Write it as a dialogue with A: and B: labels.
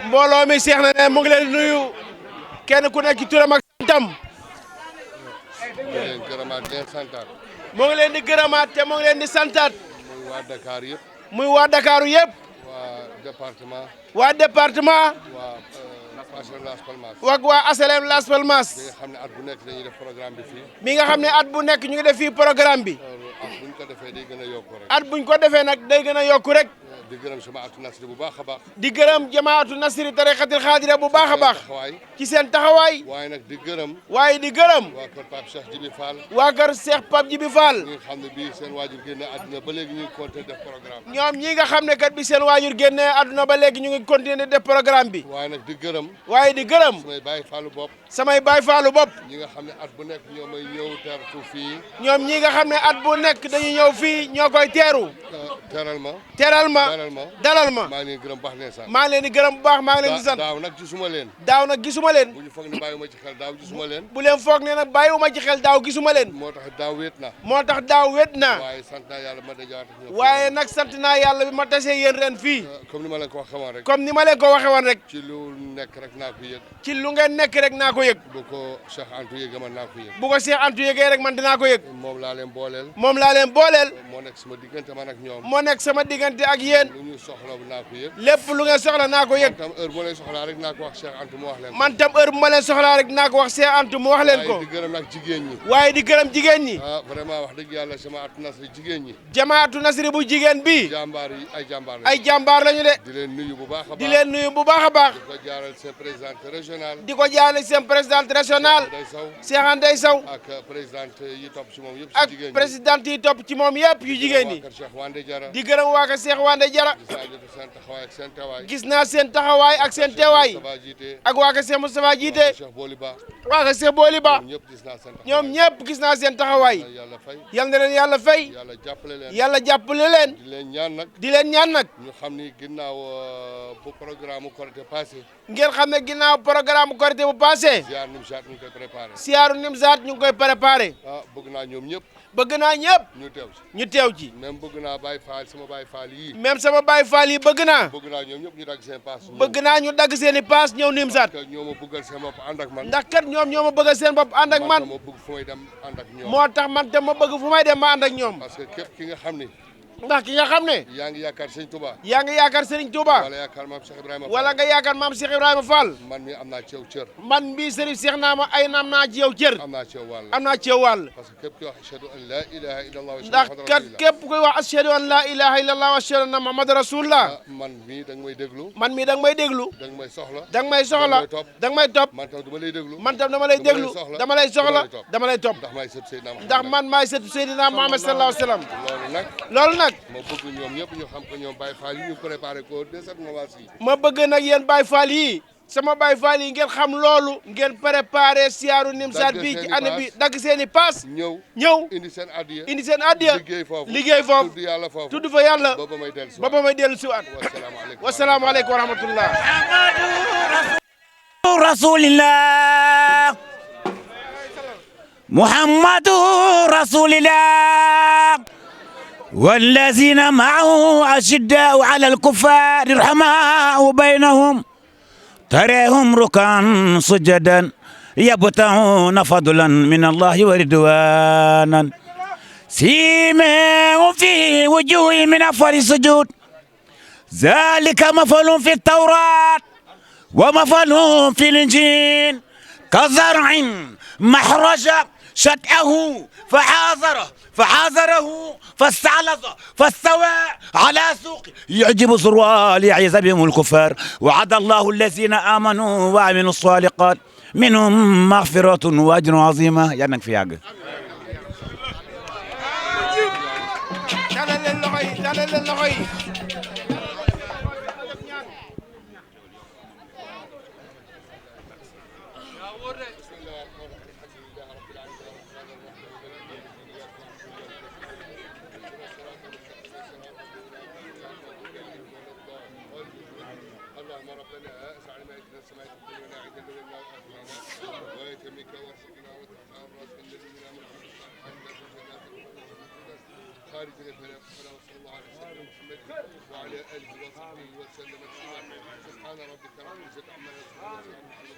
A: mbooloo mi Cheikh na ne mu ngi leen di nuyu kenn ku nekk ci turam ak santam. mu ngi leen di gërëmaat te mu ngi leen di santaat.
B: muy waa Dakar yëpp.
A: muy waa Dakar yëpp.
B: waa département.
A: waa département.
B: waa HLM Las Palmas.
A: waa HLM Las Palmas.
B: bi nga xam ne at bu nekk dañuy def programme bi fii.
A: mi nga xam ne at bu nekk ñu ngi def fii programme bi.
B: at buñ ko defee day gën a yokku rek.
A: at buñ ko defee nag day gën a yokku rek.
B: di gërëm jamaatu nasri bu baax a baax.
A: di gërëm jamaatu nasri tariqatil xaadira bu baax a baax. ci seen taxawaay.
B: waaye nag di gërëm.
A: waaye di gërëm.
B: waa kër Pape Cheikh Djibi Fall.
A: waa kër Cheikh Pape Djibi Fall.
B: ñi nga xam ne bii seen waajur génne àdduna ba léegi ñu ngi continuer def programme.
A: ñoom ñi nga xam ne kat bi seen waajur génne àdduna ba léegi ñu ngi continuer def programme bi.
B: waaye nag di gërëm.
A: waaye di gërëm.
B: samay baay faalu bopp.
A: samay baay faalu bopp.
B: ñi nga xam ne at bu nekk ñoo may ñëw teertu fii.
A: ñoom ñi nga xam ne at bu nekk dañuy ñëw fii ñoo koy teeru.
B: teral ma.
A: teral ma dalal ma.
B: maa ngi leen di gërëm bu baax leen sant.
A: maa ngi leen di gërëm bu baax maa ngi leen di sant.
B: daaw nag gisuma leen.
A: daaw nag gisuma leen.
B: bu ñu foog ne bàyyiwuma ci xel daaw gisuma leen.
A: bu leen foog ne nag bàyyiwuma ci xel daaw gisuma leen.
B: moo tax daaw wéet na.
A: moo tax daaw wét na.
B: waaye sant naa yàlla ma dajaat ak ñoom.
A: waaye nag sant naa yàlla bi ma tasee yéen ren fii.
B: comme ni ma leen ko waxee woon rek.
A: comme ni ma leen ko waxee woon rek.
B: ci lu nekk rek naa ko yëg.
A: ci lu ngeen nekk rek naa ko yëg.
B: bu ko Cheikh Antou yëgee man naa ko yëg.
A: bu ko Cheikh Antou yëgee rek man dinaa ko yëg.
B: moom laa leen booleel.
A: moom laa leen booleel.
B: moo nekk sama diggante man ak ñoom.
A: moo nekk sama diggante ak yéen.
B: lu ñu soxla naa ko yëg.
A: lépp lu ngeen soxla naa ko yëg.
B: man tam heure bu ma leen soxlaa rek naa ko wax Cheikh Antou mu wax leen ko.
A: man tam heure bu ma leen soxlaa rek naa ko wax Cheikh Antou mu wax leen ko.
B: waaye di gërëm nag jigéen ñi.
A: waaye di gërëm jigéen ñi.
B: ah vraiment wax dëgg yàlla jamaatu nasri jigéen ñi.
A: jamaatu nasri bu jigéen bi.
B: jàmbaar yi ay jàmbaar lañu.
A: ay jàmbaar lañu de.
B: di leen nuyu bu baax a baax.
A: di leen nuyu bu baax a baax.
B: di ko jaaral seen présidente régionale.
A: di ko jaarale seen présidente régionale. Cheikh Ndeye Sow.
B: ak présidente yi topp ci moom yëpp.
A: ak présidente yi topp ci moom yëpp yu jigéen ñi. di gërëm waa kër Cheikh Wande Jara. gis naa seen taxawaay ak seen teewaay. ak waa kër Cheikh Moustapha Jiite. waa kër Cheikh Booli Ba. ñoom ñëpp gis naa seen taxawaay. yal na leen yàlla fay. yàlla jàppale leen.
B: di leen ñaan nag.
A: di leen ñaan nag.
B: ñu xam ni ginnaaw bu programme Korité passé.
A: ngeen xam ne ginnaaw programme Korité bu passé.
B: Siyaaru Nimzaat ñu ngi koy préparé.
A: Siyaaru Nimzaat ñu ngi koy préparé.
B: ah bëgg naa ñoom ñëpp.
A: bëgg naa ñëpp.
B: ñu teew ci.
A: ñu teew ci.
B: même bëgg naa Baye Fall sama Baye Fall yii.
A: même sama Baye Fall yi bëgg naa.
B: bëgg naa ñoom ñëpp ñu dagg seen paas.
A: bëgg naa ñu dagg seen i paas ñëw Nimzaat.
B: ndax ñoo ma bëggal seen bopp ànd ak man.
A: ndax kat ñoom ñoo ma bëggal seen bopp ànd ak man.
B: moo bëgg fu may dem ànd ak ñoom.
A: moo tax man tam ma bëgg fu may dem ma ànd ak ñoom.
B: parce que képp ki nga xam ni.
A: ndax ki nga xam ne.
B: yaa ngi yaakaar Serigne Touba.
A: yaa ngi yaakaar Serigne Touba.
B: wala yaakaar maam Cheikh Ibrahima Fall.
A: wala nga yaakaar maam Cheikh Ibrahima Fall.
B: man mi am naa ci yow cër.
A: man bii Serigne Cheikh naa ma ay naam naa ci yow cër.
B: am naa ci yow wàll.
A: am naa ci yow wàll.
B: parce que képp kuy wax ashhadu an la ilaha illallah wa
A: ndax kat képp kuy wax ashhadu an la ilaha illallah wa ashhadu anna muhammad rasulullah.
B: man mii da nga may déglu.
A: man mii da nga may déglu.
B: da nga may soxla.
A: da nga may soxla da nga may topp.
B: man tam dama lay déglu.
A: man tam dama lay déglu dama lay soxla dama lay topp.
B: ndax
A: man maay sëtu Seydina Muhammad sallallahu alayhi wa sallam. loolu nag.
B: ma bëgg ñoom ñëpp ñu xam ko ñoom Baye Fall yi ñu préparé ko dès cette moment-ci.
A: ma bëgg nag yéen Baye Fall yi sama Baye Fall yi ngeen xam loolu ngeen préparé siyaaru Nimzaat bi ci année bi dagg seen i paas. ñëw
B: indi seen addiya
A: liggéey foofu tudd fa yàlla ba ba may dellu si waat. wasalaamaaleykum wa rahmatullah.
C: rasulillah محمد رسول الله والذين معه أشداء على الكفار رحماء بينهم تريهم ركعا سجدا يبتغون فضلا من الله ورضوانا سيماهم في وجوه من أثر السجود ذلك مثل في التوراة ومثل في الإنجيل كزرع محرج شطأه فحاذره فاستعلظ فاستوى على سوقه يعجب ذروه ليعيذ بهم الكفار وعد الله الذين آمنوا وعملوا الصالحات منهم مغفرة وأجر عظيمة يا نك في ياغ
B: وعلى آله وصحبه وسلم سبحان ربك رب العزة عما يصفون